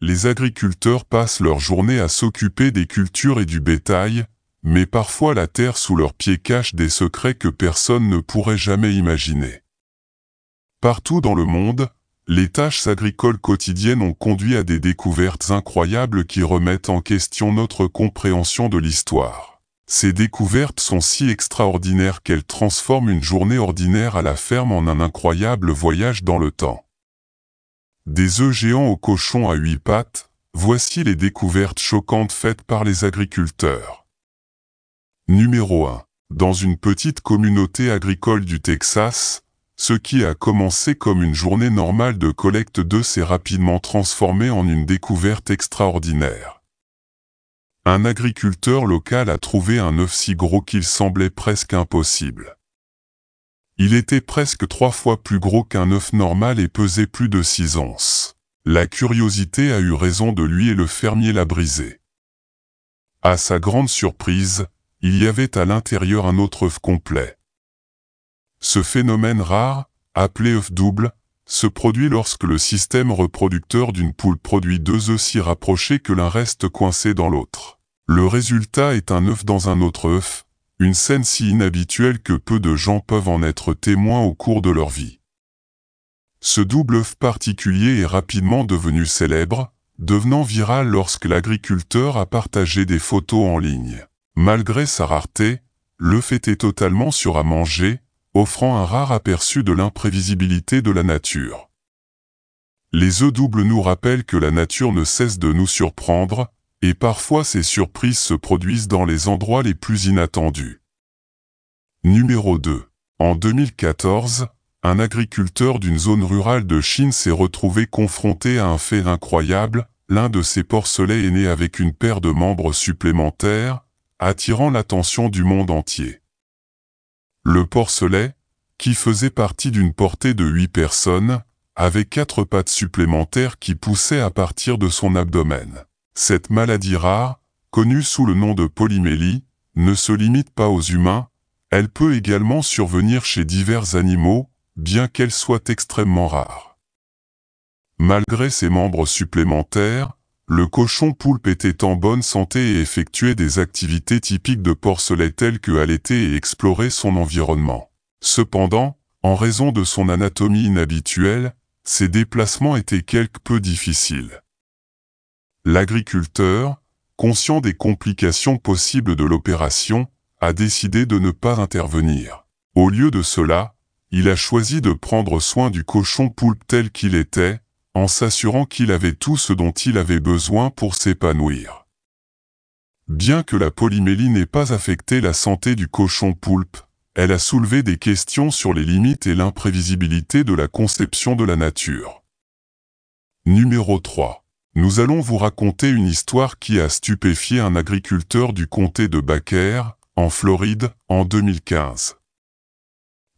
les agriculteurs passent leur journée à s'occuper des cultures et du bétail, mais parfois la terre sous leurs pieds cache des secrets que personne ne pourrait jamais imaginer. Partout dans le monde, les tâches agricoles quotidiennes ont conduit à des découvertes incroyables qui remettent en question notre compréhension de l'histoire. Ces découvertes sont si extraordinaires qu'elles transforment une journée ordinaire à la ferme en un incroyable voyage dans le temps. Des œufs géants aux cochons à 8 pattes, voici les découvertes choquantes faites par les agriculteurs. Numéro 1. Dans une petite communauté agricole du Texas, ce qui a commencé comme une journée normale de collecte d'œufs s'est rapidement transformé en une découverte extraordinaire. Un agriculteur local a trouvé un œuf si gros qu'il semblait presque impossible. Il était presque 3 fois plus gros qu'un œuf normal et pesait plus de 6 onces. La curiosité a eu raison de lui et le fermier l'a brisé. À sa grande surprise, il y avait à l'intérieur un autre œuf complet. Ce phénomène rare, appelé œuf double, se produit lorsque le système reproducteur d'une poule produit 2 œufs si rapprochés que l'un reste coincé dans l'autre. Le résultat est un œuf dans un autre œuf, une scène si inhabituelle que peu de gens peuvent en être témoins au cours de leur vie. Ce double œuf particulier est rapidement devenu célèbre, devenant viral lorsque l'agriculteur a partagé des photos en ligne. Malgré sa rareté, l'œuf était totalement sûr à manger, offrant un rare aperçu de l'imprévisibilité de la nature. Les œufs doubles nous rappellent que la nature ne cesse de nous surprendre, et parfois ces surprises se produisent dans les endroits les plus inattendus. Numéro 2. En 2014, un agriculteur d'une zone rurale de Chine s'est retrouvé confronté à un fait incroyable, l'un de ses porcelets est né avec une paire de membres supplémentaires, attirant l'attention du monde entier. Le porcelet, qui faisait partie d'une portée de 8 personnes, avait 4 pattes supplémentaires qui poussaient à partir de son abdomen. Cette maladie rare, connue sous le nom de polymélie, ne se limite pas aux humains, elle peut également survenir chez divers animaux, bien qu'elle soit extrêmement rare. Malgré ses membres supplémentaires, le cochon poulpe était en bonne santé et effectuait des activités typiques de porcelet telles que allaiter et explorer son environnement. Cependant, en raison de son anatomie inhabituelle, ses déplacements étaient quelque peu difficiles. L'agriculteur, conscient des complications possibles de l'opération, a décidé de ne pas intervenir. Au lieu de cela, il a choisi de prendre soin du cochon poulpe tel qu'il était, en s'assurant qu'il avait tout ce dont il avait besoin pour s'épanouir. Bien que la polymélie n'ait pas affecté la santé du cochon poulpe, elle a soulevé des questions sur les limites et l'imprévisibilité de la conception de la nature. Numéro 3. Nous allons vous raconter une histoire qui a stupéfié un agriculteur du comté de Baker, en Floride, en 2015.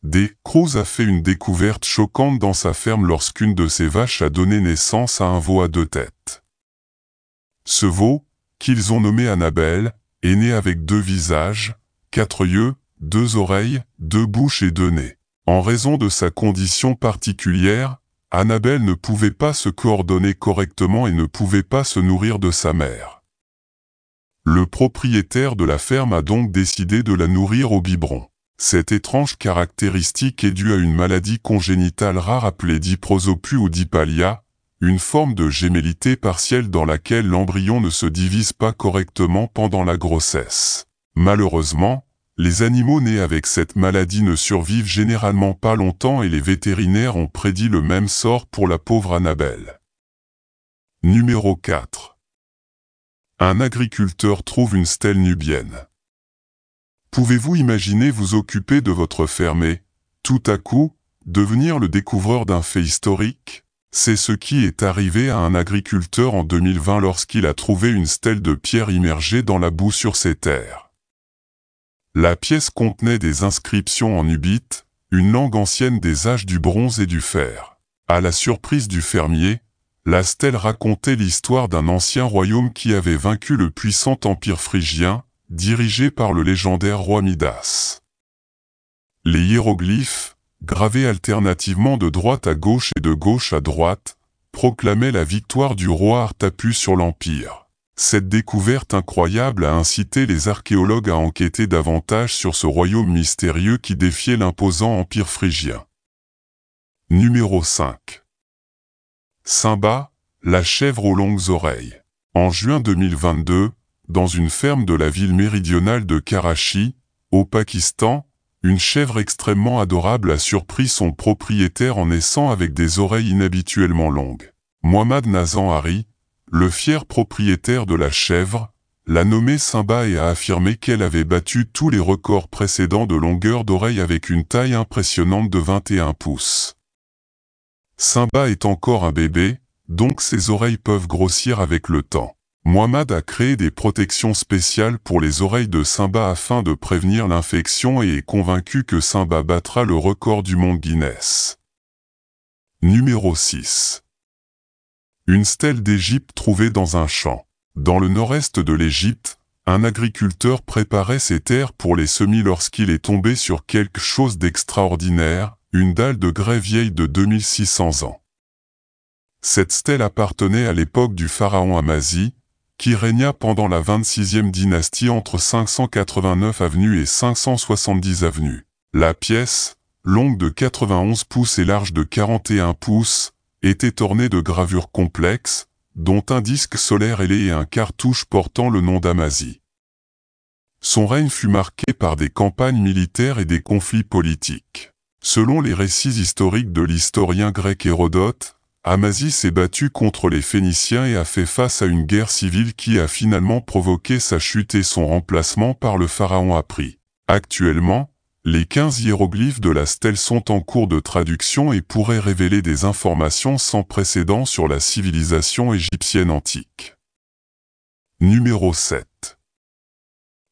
D. Cruz a fait une découverte choquante dans sa ferme lorsqu'une de ses vaches a donné naissance à un veau à 2 têtes. Ce veau, qu'ils ont nommé Annabelle, est né avec 2 visages, 4 yeux, 2 oreilles, 2 bouches et 2 nez. En raison de sa condition particulière, Annabelle ne pouvait pas se coordonner correctement et ne pouvait pas se nourrir de sa mère. Le propriétaire de la ferme a donc décidé de la nourrir au biberon. Cette étrange caractéristique est due à une maladie congénitale rare appelée diprosopue ou dipalia, une forme de gémellité partielle dans laquelle l'embryon ne se divise pas correctement pendant la grossesse. Malheureusement, les animaux nés avec cette maladie ne survivent généralement pas longtemps et les vétérinaires ont prédit le même sort pour la pauvre Annabelle. Numéro 4. Un agriculteur trouve une stèle nubienne. Pouvez-vous imaginer vous occuper de votre ferme et, tout à coup, devenir le découvreur d'un fait historique? C'est ce qui est arrivé à un agriculteur en 2020 lorsqu'il a trouvé une stèle de pierre immergée dans la boue sur ses terres. La pièce contenait des inscriptions en nubite, une langue ancienne des âges du bronze et du fer. À la surprise du fermier, la stèle racontait l'histoire d'un ancien royaume qui avait vaincu le puissant empire phrygien, dirigé par le légendaire roi Midas. Les hiéroglyphes, gravés alternativement de droite à gauche et de gauche à droite, proclamait la victoire du roi Artapus sur l'Empire. Cette découverte incroyable a incité les archéologues à enquêter davantage sur ce royaume mystérieux qui défiait l'imposant empire phrygien. Numéro 5. Simba, la chèvre aux longues oreilles. En juin 2022, dans une ferme de la ville méridionale de Karachi, au Pakistan, une chèvre extrêmement adorable a surpris son propriétaire en naissant avec des oreilles inhabituellement longues. Mohammad Nazan Hari, le fier propriétaire de la chèvre, l'a nommée Simba et a affirmé qu'elle avait battu tous les records précédents de longueur d'oreille avec une taille impressionnante de 21 pouces. Simba est encore un bébé, donc ses oreilles peuvent grossir avec le temps. Mohammad a créé des protections spéciales pour les oreilles de Simba afin de prévenir l'infection et est convaincu que Simba battra le record du monde Guinness. Numéro 6. Une stèle d'Égypte trouvée dans un champ. Dans le nord-est de l'Égypte, un agriculteur préparait ses terres pour les semis lorsqu'il est tombé sur quelque chose d'extraordinaire, une dalle de grès vieille de 2600 ans. Cette stèle appartenait à l'époque du pharaon Amasi, qui régna pendant la 26e dynastie entre 589 avenue et 570 avenue. La pièce, longue de 91 pouces et large de 41 pouces, était ornée de gravures complexes, dont un disque solaire ailé et un cartouche portant le nom d'Amasi. Son règne fut marqué par des campagnes militaires et des conflits politiques. Selon les récits historiques de l'historien grec Hérodote, Amasi s'est battu contre les Phéniciens et a fait face à une guerre civile qui a finalement provoqué sa chute et son remplacement par le pharaon Apri. Actuellement, les 15 hiéroglyphes de la stèle sont en cours de traduction et pourraient révéler des informations sans précédent sur la civilisation égyptienne antique. Numéro 7.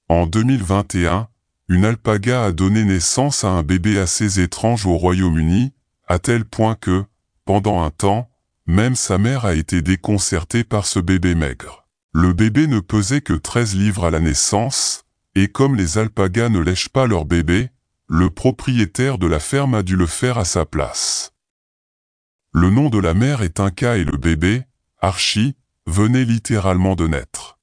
En 2021, une alpaga a donné naissance à un bébé assez étrange au Royaume-Uni, à tel point que, pendant un temps, même sa mère a été déconcertée par ce bébé maigre. Le bébé ne pesait que 13 livres à la naissance, et comme les alpagas ne lèchent pas leur bébé, le propriétaire de la ferme a dû le faire à sa place. Le nom de la mère est Inca et le bébé, Archie, venait littéralement de naître.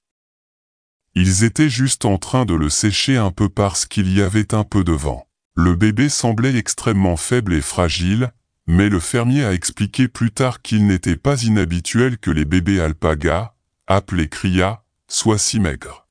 Ils étaient juste en train de le sécher un peu parce qu'il y avait un peu de vent. Le bébé semblait extrêmement faible et fragile, mais le fermier a expliqué plus tard qu'il n'était pas inhabituel que les bébés alpagas, appelés cria, soient si maigres.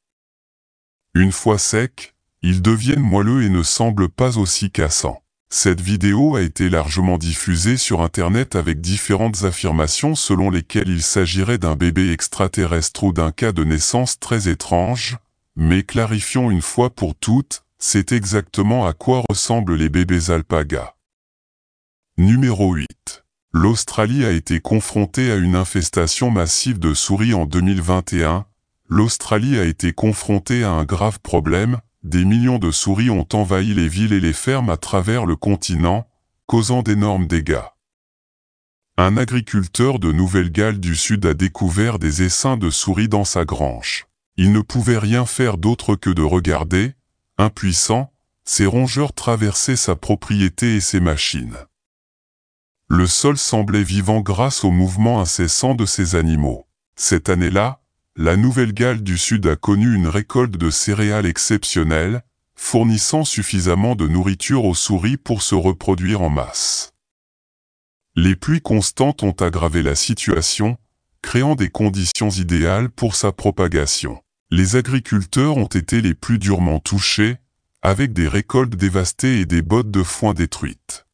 Une fois secs, ils deviennent moelleux et ne semblent pas aussi cassants. Cette vidéo a été largement diffusée sur Internet avec différentes affirmations selon lesquelles il s'agirait d'un bébé extraterrestre ou d'un cas de naissance très étrange, mais clarifions une fois pour toutes, c'est exactement à quoi ressemblent les bébés alpagas. Numéro 8. L'Australie a été confrontée à une infestation massive de souris en 2021. L'Australie a été confrontée à un grave problème. Des millions de souris ont envahi les villes et les fermes à travers le continent, causant d'énormes dégâts. Un agriculteur de Nouvelle-Galles du Sud a découvert des essaims de souris dans sa grange. Il ne pouvait rien faire d'autre que de regarder, impuissant, ces rongeurs traverser sa propriété et ses machines. Le sol semblait vivant grâce au mouvement incessant de ces animaux. Cette année-là, la Nouvelle-Galles du Sud a connu une récolte de céréales exceptionnelle, fournissant suffisamment de nourriture aux souris pour se reproduire en masse. Les pluies constantes ont aggravé la situation, créant des conditions idéales pour sa propagation. Les agriculteurs ont été les plus durement touchés, avec des récoltes dévastées et des bottes de foin détruites.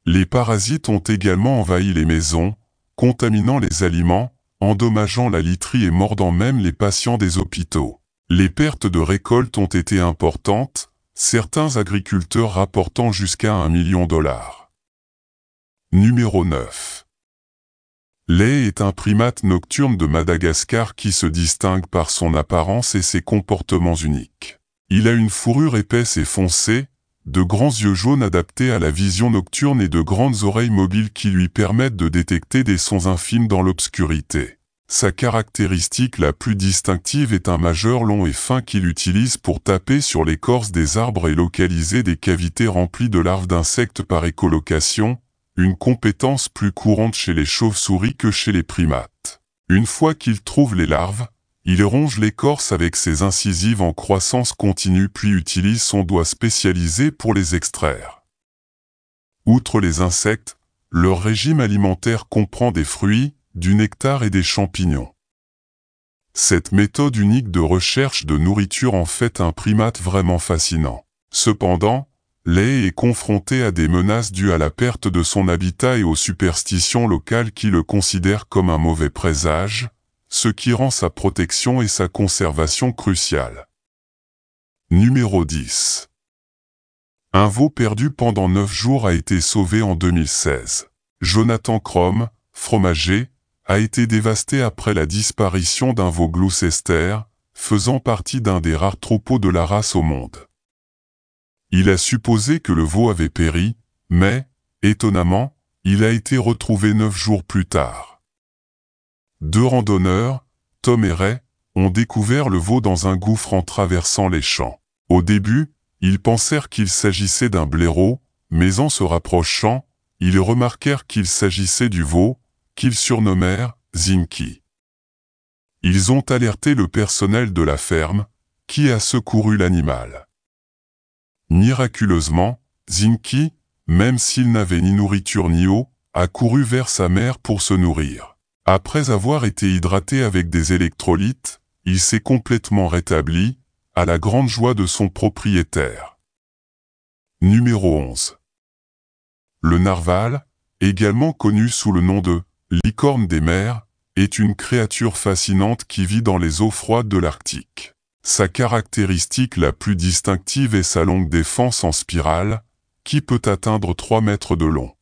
Les parasites ont également envahi les maisons, contaminant les aliments, endommageant la literie et mordant même les patients des hôpitaux. Les pertes de récolte ont été importantes, certains agriculteurs rapportant jusqu'à $1 million. Numéro 9. Lé est un primate nocturne de Madagascar qui se distingue par son apparence et ses comportements uniques. Il a une fourrure épaisse et foncée, de grands yeux jaunes adaptés à la vision nocturne et de grandes oreilles mobiles qui lui permettent de détecter des sons infimes dans l'obscurité. Sa caractéristique la plus distinctive est un majeur long et fin qu'il utilise pour taper sur l'écorce des arbres et localiser des cavités remplies de larves d'insectes par écholocation, une compétence plus courante chez les chauves-souris que chez les primates. Une fois qu'il trouve les larves, il ronge l'écorce avec ses incisives en croissance continue puis utilise son doigt spécialisé pour les extraire. Outre les insectes, leur régime alimentaire comprend des fruits, du nectar et des champignons. Cette méthode unique de recherche de nourriture en fait un primate vraiment fascinant. Cependant, Leigh est confronté à des menaces dues à la perte de son habitat et aux superstitions locales qui le considèrent comme un mauvais présage, ce qui rend sa protection et sa conservation cruciales. Numéro 10. Un veau perdu pendant 9 jours a été sauvé en 2016. Jonathan Crom, fromager, a été dévasté après la disparition d'un veau Gloucester, faisant partie d'un des rares troupeaux de la race au monde. Il a supposé que le veau avait péri, mais, étonnamment, il a été retrouvé 9 jours plus tard. 2 randonneurs, Tom et Ray, ont découvert le veau dans un gouffre en traversant les champs. Au début, ils pensèrent qu'il s'agissait d'un blaireau, mais en se rapprochant, ils remarquèrent qu'il s'agissait du veau, qu'ils surnommèrent Zinky. Ils ont alerté le personnel de la ferme, qui a secouru l'animal. Miraculeusement, Zinky, même s'il n'avait ni nourriture ni eau, a couru vers sa mère pour se nourrir. Après avoir été hydraté avec des électrolytes, il s'est complètement rétabli, à la grande joie de son propriétaire. Numéro 11. Le narval, également connu sous le nom de licorne des mers, est une créature fascinante qui vit dans les eaux froides de l'Arctique. Sa caractéristique la plus distinctive est sa longue défense en spirale, qui peut atteindre 3 mètres de long.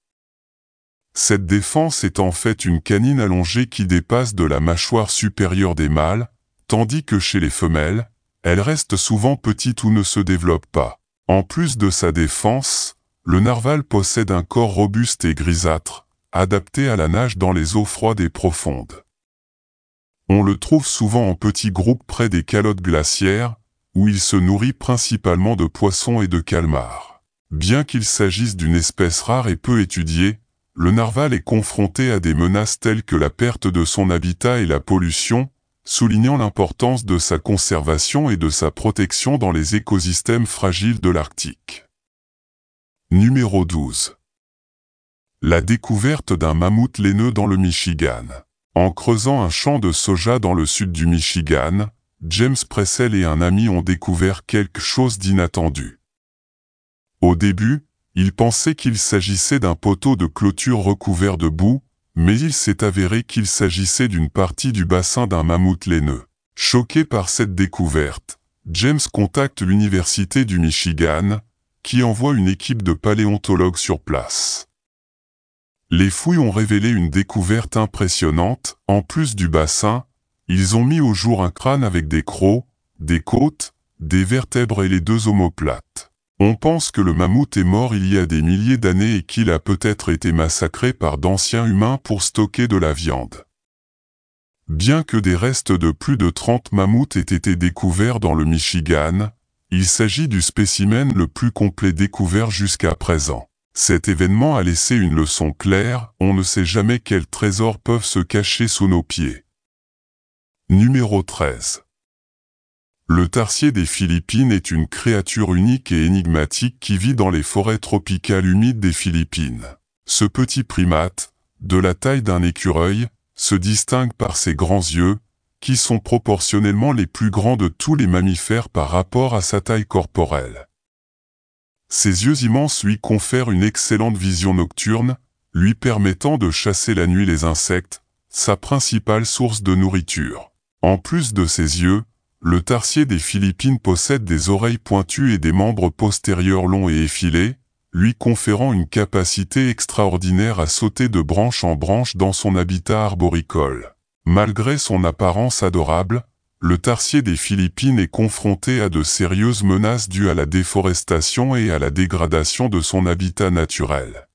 Cette défense est en fait une canine allongée qui dépasse de la mâchoire supérieure des mâles, tandis que chez les femelles, elle reste souvent petite ou ne se développe pas. En plus de sa défense, le narval possède un corps robuste et grisâtre, adapté à la nage dans les eaux froides et profondes. On le trouve souvent en petits groupes près des calottes glaciaires, où il se nourrit principalement de poissons et de calmars. Bien qu'il s'agisse d'une espèce rare et peu étudiée, le narval est confronté à des menaces telles que la perte de son habitat et la pollution, soulignant l'importance de sa conservation et de sa protection dans les écosystèmes fragiles de l'Arctique. Numéro 12. La découverte d'un mammouth laineux dans le Michigan. En creusant un champ de soja dans le sud du Michigan, James Pressel et un ami ont découvert quelque chose d'inattendu. Au début, ils pensaient qu'il s'agissait d'un poteau de clôture recouvert de boue, mais il s'est avéré qu'il s'agissait d'une partie du bassin d'un mammouth laineux. Choqué par cette découverte, James contacte l'Université du Michigan, qui envoie une équipe de paléontologues sur place. Les fouilles ont révélé une découverte impressionnante. En plus du bassin, ils ont mis au jour un crâne avec des crocs, des côtes, des vertèbres et les 2 omoplates. On pense que le mammouth est mort il y a des milliers d'années et qu'il a peut-être été massacré par d'anciens humains pour stocker de la viande. Bien que des restes de plus de 30 mammouths aient été découverts dans le Michigan, il s'agit du spécimen le plus complet découvert jusqu'à présent. Cet événement a laissé une leçon claire, on ne sait jamais quels trésors peuvent se cacher sous nos pieds. Numéro 13. Le tarsier des Philippines est une créature unique et énigmatique qui vit dans les forêts tropicales humides des Philippines. Ce petit primate, de la taille d'un écureuil, se distingue par ses grands yeux, qui sont proportionnellement les plus grands de tous les mammifères par rapport à sa taille corporelle. Ses yeux immenses lui confèrent une excellente vision nocturne, lui permettant de chasser la nuit les insectes, sa principale source de nourriture. En plus de ses yeux, le tarsier des Philippines possède des oreilles pointues et des membres postérieurs longs et effilés, lui conférant une capacité extraordinaire à sauter de branche en branche dans son habitat arboricole. Malgré son apparence adorable, le tarsier des Philippines est confronté à de sérieuses menaces dues à la déforestation et à la dégradation de son habitat naturel.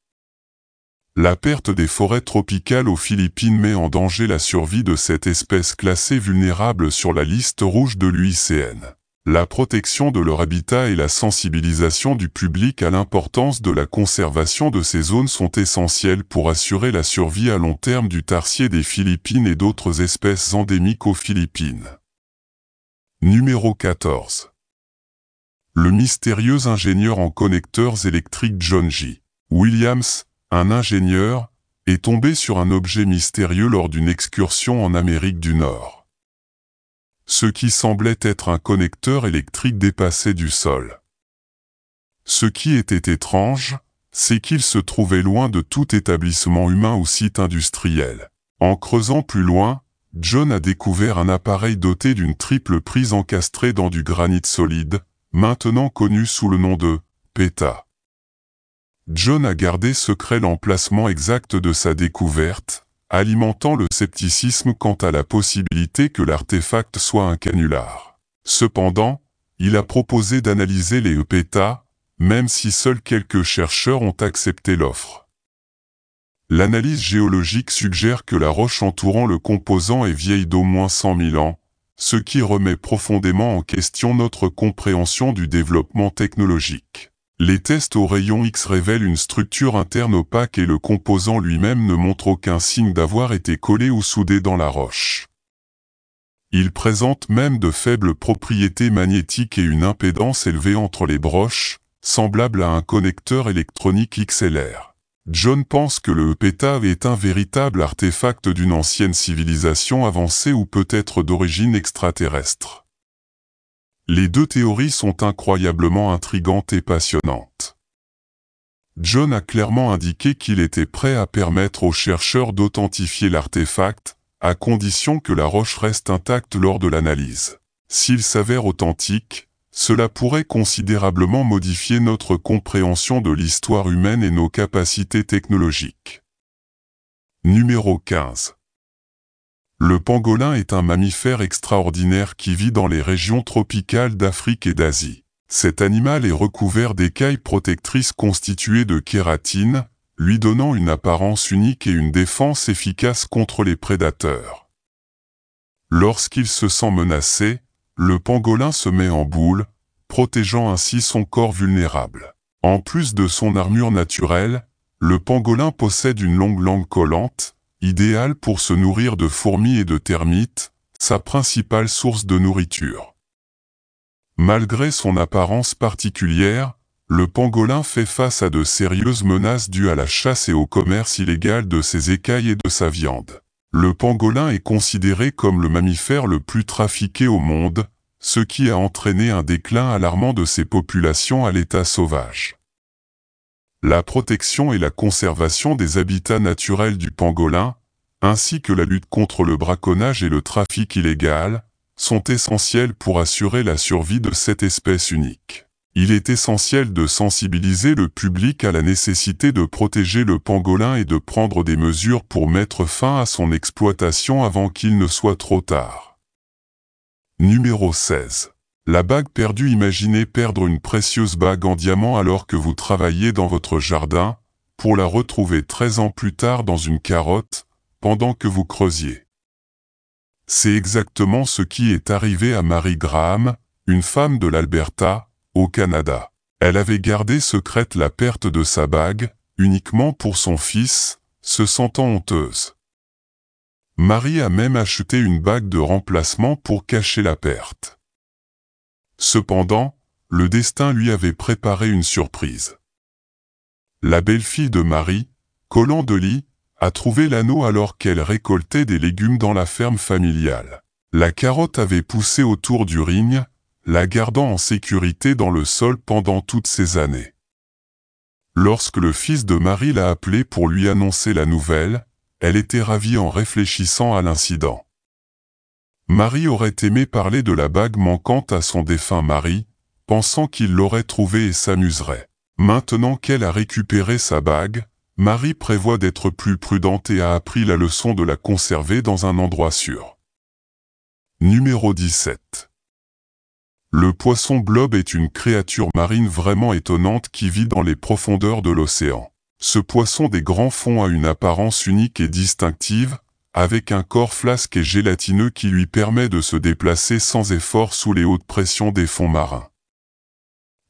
La perte des forêts tropicales aux Philippines met en danger la survie de cette espèce classée vulnérable sur la liste rouge de l'UICN. La protection de leur habitat et la sensibilisation du public à l'importance de la conservation de ces zones sont essentielles pour assurer la survie à long terme du tarsier des Philippines et d'autres espèces endémiques aux Philippines. Numéro 14. Le mystérieux ingénieur en connecteurs électriques John J. Williams, un ingénieur, est tombé sur un objet mystérieux lors d'une excursion en Amérique du Nord. Ce qui semblait être un connecteur électrique dépassé du sol. Ce qui était étrange, c'est qu'il se trouvait loin de tout établissement humain ou site industriel. En creusant plus loin, John a découvert un appareil doté d'une triple prise encastrée dans du granit solide, maintenant connu sous le nom de PETA. John a gardé secret l'emplacement exact de sa découverte, alimentant le scepticisme quant à la possibilité que l'artefact soit un canular. Cependant, il a proposé d'analyser les PETA, même si seuls quelques chercheurs ont accepté l'offre. L'analyse géologique suggère que la roche entourant le composant est vieille d'au moins 100 000 ans, ce qui remet profondément en question notre compréhension du développement technologique. Les tests aux rayons X révèlent une structure interne opaque et le composant lui-même ne montre aucun signe d'avoir été collé ou soudé dans la roche. Il présente même de faibles propriétés magnétiques et une impédance élevée entre les broches, semblable à un connecteur électronique XLR. John pense que le PETA est un véritable artefact d'une ancienne civilisation avancée ou peut-être d'origine extraterrestre. Les deux théories sont incroyablement intrigantes et passionnantes. John a clairement indiqué qu'il était prêt à permettre aux chercheurs d'authentifier l'artefact, à condition que la roche reste intacte lors de l'analyse. S'il s'avère authentique, cela pourrait considérablement modifier notre compréhension de l'histoire humaine et nos capacités technologiques. Numéro 15. Le pangolin est un mammifère extraordinaire qui vit dans les régions tropicales d'Afrique et d'Asie. Cet animal est recouvert d'écailles protectrices constituées de kératine, lui donnant une apparence unique et une défense efficace contre les prédateurs. Lorsqu'il se sent menacé, le pangolin se met en boule, protégeant ainsi son corps vulnérable. En plus de son armure naturelle, le pangolin possède une longue langue collante, idéale pour se nourrir de fourmis et de termites, sa principale source de nourriture. Malgré son apparence particulière, le pangolin fait face à de sérieuses menaces dues à la chasse et au commerce illégal de ses écailles et de sa viande. Le pangolin est considéré comme le mammifère le plus trafiqué au monde, ce qui a entraîné un déclin alarmant de ses populations à l'état sauvage. La protection et la conservation des habitats naturels du pangolin, ainsi que la lutte contre le braconnage et le trafic illégal, sont essentielles pour assurer la survie de cette espèce unique. Il est essentiel de sensibiliser le public à la nécessité de protéger le pangolin et de prendre des mesures pour mettre fin à son exploitation avant qu'il ne soit trop tard. Numéro 16. La bague perdue. Imaginez perdre une précieuse bague en diamant alors que vous travaillez dans votre jardin, pour la retrouver 13 ans plus tard dans une carotte, pendant que vous creusiez. C'est exactement ce qui est arrivé à Mary Graham, une femme de l'Alberta, au Canada. Elle avait gardé secrète la perte de sa bague, uniquement pour son fils, se sentant honteuse. Mary a même acheté une bague de remplacement pour cacher la perte. Cependant, le destin lui avait préparé une surprise. La belle-fille de Mary, Colin Dolly, a trouvé l'anneau alors qu'elle récoltait des légumes dans la ferme familiale. La carotte avait poussé autour du ring, la gardant en sécurité dans le sol pendant toutes ces années. Lorsque le fils de Mary l'a appelée pour lui annoncer la nouvelle, elle était ravie en réfléchissant à l'incident. Mary aurait aimé parler de la bague manquante à son défunt mari, pensant qu'il l'aurait trouvée et s'amuserait. Maintenant qu'elle a récupéré sa bague, Mary prévoit d'être plus prudente et a appris la leçon de la conserver dans un endroit sûr. Numéro 17. Le poisson blob est une créature marine vraiment étonnante qui vit dans les profondeurs de l'océan. Ce poisson des grands fonds a une apparence unique et distinctive, avec un corps flasque et gélatineux qui lui permet de se déplacer sans effort sous les hautes pressions des fonds marins.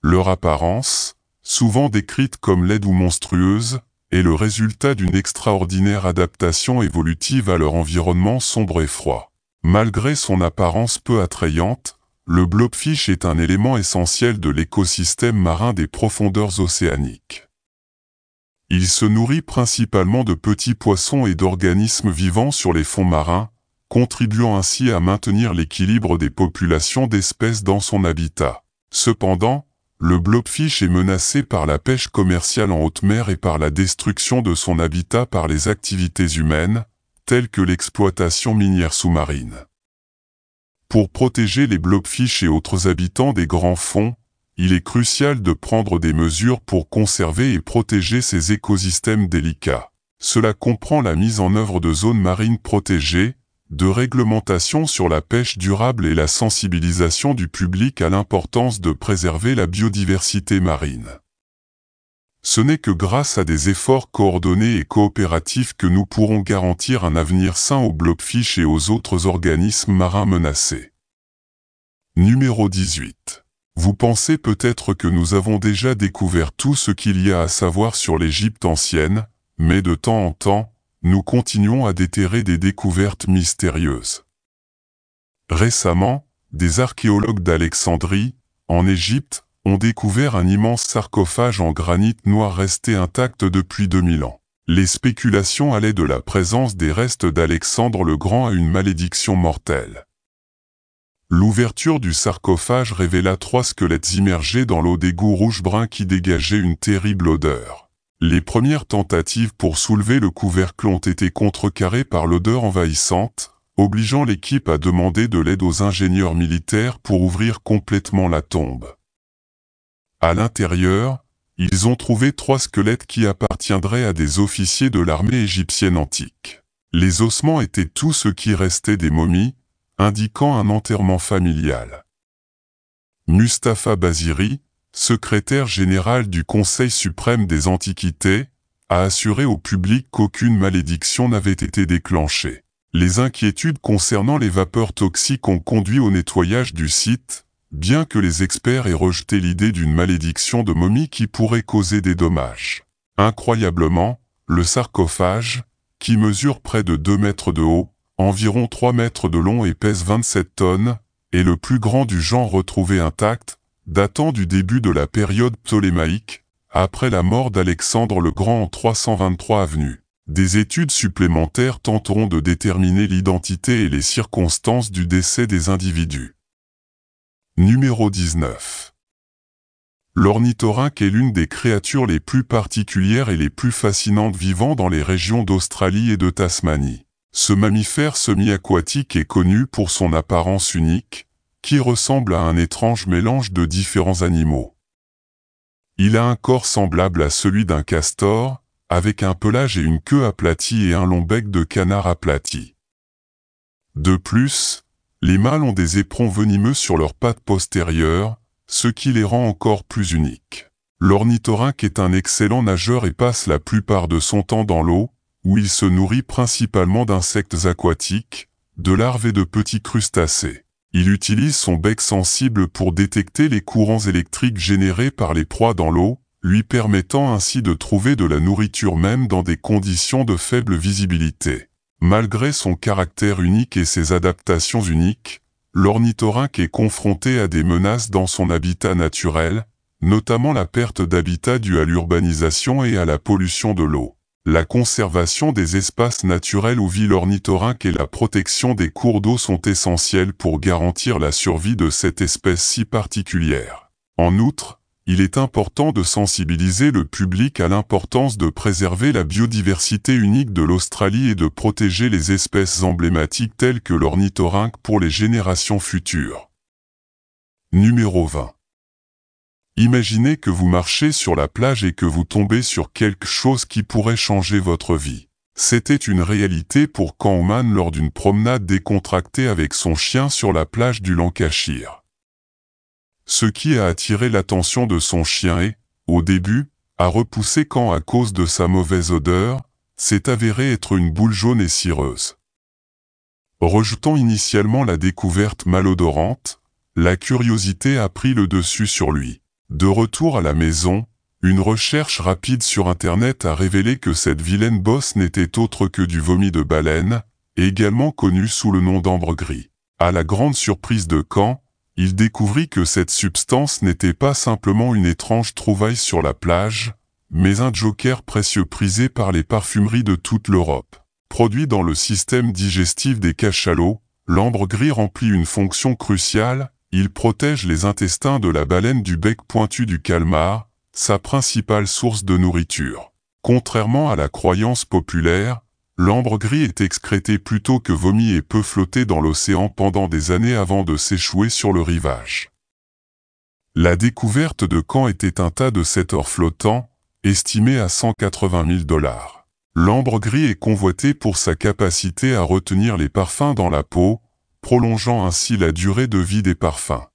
Leur apparence, souvent décrite comme laide ou monstrueuse, est le résultat d'une extraordinaire adaptation évolutive à leur environnement sombre et froid. Malgré son apparence peu attrayante, le blobfish est un élément essentiel de l'écosystème marin des profondeurs océaniques. Il se nourrit principalement de petits poissons et d'organismes vivants sur les fonds marins, contribuant ainsi à maintenir l'équilibre des populations d'espèces dans son habitat. Cependant, le blobfish est menacé par la pêche commerciale en haute mer et par la destruction de son habitat par les activités humaines, telles que l'exploitation minière sous-marine. Pour protéger les blobfish et autres habitants des grands fonds, il est crucial de prendre des mesures pour conserver et protéger ces écosystèmes délicats. Cela comprend la mise en œuvre de zones marines protégées, de réglementations sur la pêche durable et la sensibilisation du public à l'importance de préserver la biodiversité marine. Ce n'est que grâce à des efforts coordonnés et coopératifs que nous pourrons garantir un avenir sain aux blobfish et aux autres organismes marins menacés. Numéro 18. Vous pensez peut-être que nous avons déjà découvert tout ce qu'il y a à savoir sur l'Égypte ancienne, mais de temps en temps, nous continuons à déterrer des découvertes mystérieuses. Récemment, des archéologues d'Alexandrie, en Égypte, ont découvert un immense sarcophage en granit noir resté intact depuis 2000 ans. Les spéculations allaient de la présence des restes d'Alexandre le Grand à une malédiction mortelle. L'ouverture du sarcophage révéla 3 squelettes immergés dans l'eau d'égout rouge-brun qui dégageait une terrible odeur. Les premières tentatives pour soulever le couvercle ont été contrecarrées par l'odeur envahissante, obligeant l'équipe à demander de l'aide aux ingénieurs militaires pour ouvrir complètement la tombe. À l'intérieur, ils ont trouvé 3 squelettes qui appartiendraient à des officiers de l'armée égyptienne antique. Les ossements étaient tout ce qui restait des momies, indiquant un enterrement familial. Mustapha Baziri, secrétaire général du Conseil suprême des Antiquités, a assuré au public qu'aucune malédiction n'avait été déclenchée. Les inquiétudes concernant les vapeurs toxiques ont conduit au nettoyage du site, bien que les experts aient rejeté l'idée d'une malédiction de momie qui pourrait causer des dommages. Incroyablement, le sarcophage, qui mesure près de 2 mètres de haut, environ 3 mètres de long et pèse 27 tonnes, est le plus grand du genre retrouvé intact, datant du début de la période ptolémaïque, après la mort d'Alexandre le Grand en 323 avenue. Des études supplémentaires tenteront de déterminer l'identité et les circonstances du décès des individus. Numéro 19. L'ornithorynque est l'une des créatures les plus particulières et les plus fascinantes vivant dans les régions d'Australie et de Tasmanie. Ce mammifère semi-aquatique est connu pour son apparence unique, qui ressemble à un étrange mélange de différents animaux. Il a un corps semblable à celui d'un castor, avec un pelage et une queue aplatie et un long bec de canard aplati. De plus, les mâles ont des éperons venimeux sur leurs pattes postérieures, ce qui les rend encore plus uniques. L'ornithorynque est un excellent nageur et passe la plupart de son temps dans l'eau, où il se nourrit principalement d'insectes aquatiques, de larves et de petits crustacés. Il utilise son bec sensible pour détecter les courants électriques générés par les proies dans l'eau, lui permettant ainsi de trouver de la nourriture même dans des conditions de faible visibilité. Malgré son caractère unique et ses adaptations uniques, l'ornithorynque est confronté à des menaces dans son habitat naturel, notamment la perte d'habitat due à l'urbanisation et à la pollution de l'eau. La conservation des espaces naturels où vit l'ornithorynque et la protection des cours d'eau sont essentiels pour garantir la survie de cette espèce si particulière. En outre, il est important de sensibiliser le public à l'importance de préserver la biodiversité unique de l'Australie et de protéger les espèces emblématiques telles que l'ornithorynque pour les générations futures. Numéro 20. Imaginez que vous marchez sur la plage et que vous tombez sur quelque chose qui pourrait changer votre vie. C'était une réalité pour Kauman lors d'une promenade décontractée avec son chien sur la plage du Lancashire. Ce qui a attiré l'attention de son chien et, au début, a repoussé Caen à cause de sa mauvaise odeur, s'est avéré être une boule jaune et cireuse. Rejetant initialement la découverte malodorante, la curiosité a pris le dessus sur lui. De retour à la maison, une recherche rapide sur Internet a révélé que cette vilaine bosse n'était autre que du vomi de baleine, également connu sous le nom d'ambre gris. À la grande surprise de Khan, il découvrit que cette substance n'était pas simplement une étrange trouvaille sur la plage, mais un joker précieux prisé par les parfumeries de toute l'Europe. Produit dans le système digestif des cachalots, l'ambre gris remplit une fonction cruciale, il protège les intestins de la baleine du bec pointu du calmar, sa principale source de nourriture. Contrairement à la croyance populaire, l'ambre gris est excrété plutôt que vomi et peut flotter dans l'océan pendant des années avant de s'échouer sur le rivage. La découverte de Khan était un tas de cet or flottant, estimé à 180 000 $. L'ambre gris est convoité pour sa capacité à retenir les parfums dans la peau, prolongeant ainsi la durée de vie des parfums.